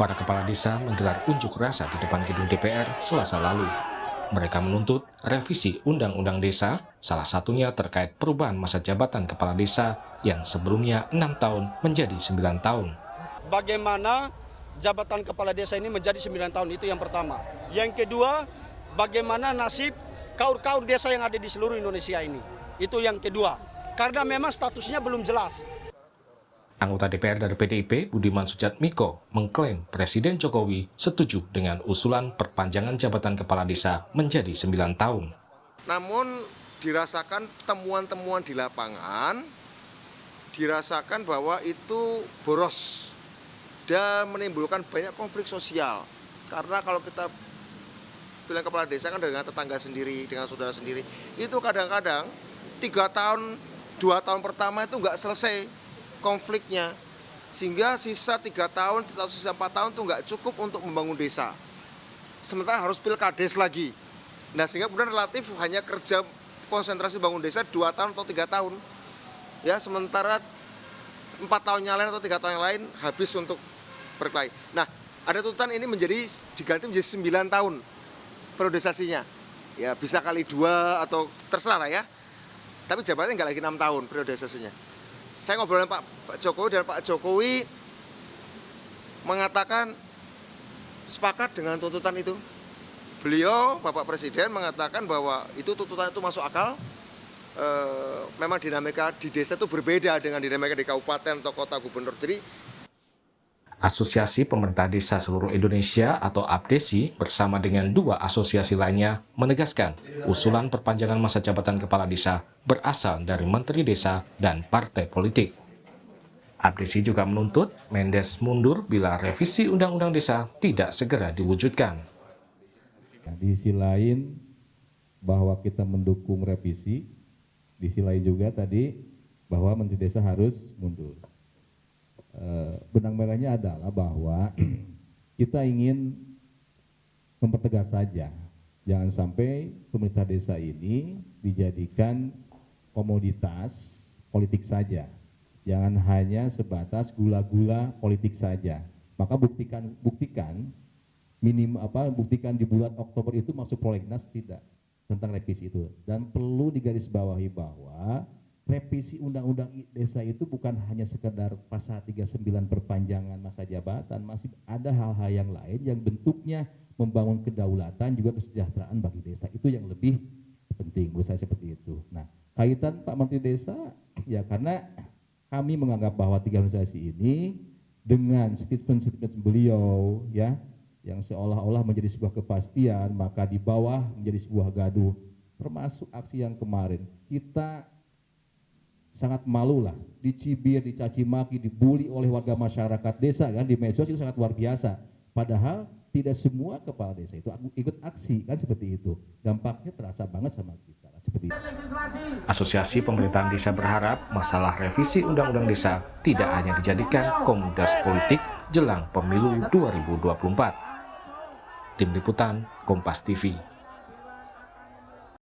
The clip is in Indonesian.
Para kepala desa menggelar unjuk rasa di depan gedung DPR Selasa lalu. Mereka menuntut revisi Undang-Undang Desa, salah satunya terkait perubahan masa jabatan kepala desa yang sebelumnya 6 tahun menjadi 9 tahun. Bagaimana jabatan kepala desa ini menjadi 9 tahun, itu yang pertama. Yang kedua, bagaimana nasib kaur-kaur desa yang ada di seluruh Indonesia ini. Itu yang kedua, karena memang statusnya belum jelas. Anggota DPR dari PDIP, Budiman Sujatmiko, mengklaim Presiden Jokowi setuju dengan usulan perpanjangan jabatan kepala desa menjadi 9 tahun. Namun dirasakan temuan-temuan di lapangan, dirasakan bahwa itu boros dan menimbulkan banyak konflik sosial. Karena kalau kita bilang kepala desa kan dengan tetangga sendiri, dengan saudara sendiri, itu kadang-kadang 3 tahun, 2 tahun pertama itu nggak selesai konfliknya, sehingga sisa 3 tahun atau sisa 4 tahun itu nggak cukup untuk membangun desa. Sementara harus pilkades lagi. Nah, sehingga kemudian relatif hanya kerja konsentrasi bangun desa 2 tahun atau 3 tahun. Ya, sementara 4 tahun yang lain atau 3 tahun yang lain habis untuk berkelahi. Nah, ada tuntutan ini diganti menjadi 9 tahun periodisasinya. Ya, bisa kali 2 atau terserah lah ya. Tapi jabatannya nggak lagi 6 tahun periodisasinya. Saya ngobrol dengan Pak Jokowi dan Pak Jokowi mengatakan sepakat dengan tuntutan itu. Beliau, Bapak Presiden, mengatakan bahwa itu tuntutan itu masuk akal. Memang dinamika di desa itu berbeda dengan dinamika di kabupaten atau kota gubernur. Jadi Asosiasi Pemerintah Desa Seluruh Indonesia atau APDESI bersama dengan 2 asosiasi lainnya menegaskan usulan perpanjangan masa jabatan kepala desa berasal dari Menteri Desa dan partai politik. APDESI juga menuntut Mendes mundur bila revisi Undang-Undang Desa tidak segera diwujudkan. Di sisi lain bahwa kita mendukung revisi, di sisi lain juga tadi bahwa Menteri Desa harus mundur. Benang merahnya adalah bahwa kita ingin mempertegas saja, jangan sampai pemerintah desa ini dijadikan komoditas politik saja, jangan hanya sebatas gula-gula politik saja. Maka buktikan di bulan Oktober itu masuk prolegnas tidak tentang revisi itu, dan perlu digarisbawahi bahwa revisi Undang-Undang Desa itu bukan hanya sekedar pasal 39 perpanjangan masa jabatan, masih ada hal-hal yang lain yang bentuknya membangun kedaulatan juga kesejahteraan bagi desa. Itu yang lebih penting menurut saya seperti itu. Nah, kaitan Pak Menteri Desa ya karena kami menganggap bahwa 3 organisasi ini dengan statement-statement beliau ya yang seolah-olah menjadi sebuah kepastian, maka di bawah menjadi sebuah gaduh, termasuk aksi yang kemarin. Kita sangat malu lah, dicibir, dicaci maki, dibully oleh warga masyarakat desa kan di medsos itu sangat luar biasa. Padahal tidak semua kepala desa itu ikut aksi kan seperti itu. Dampaknya terasa banget sama kita seperti itu. Asosiasi Pemerintahan Desa berharap masalah revisi Undang-Undang Desa tidak hanya dijadikan komoditas politik jelang pemilu 2024. Tim Liputan Kompas TV.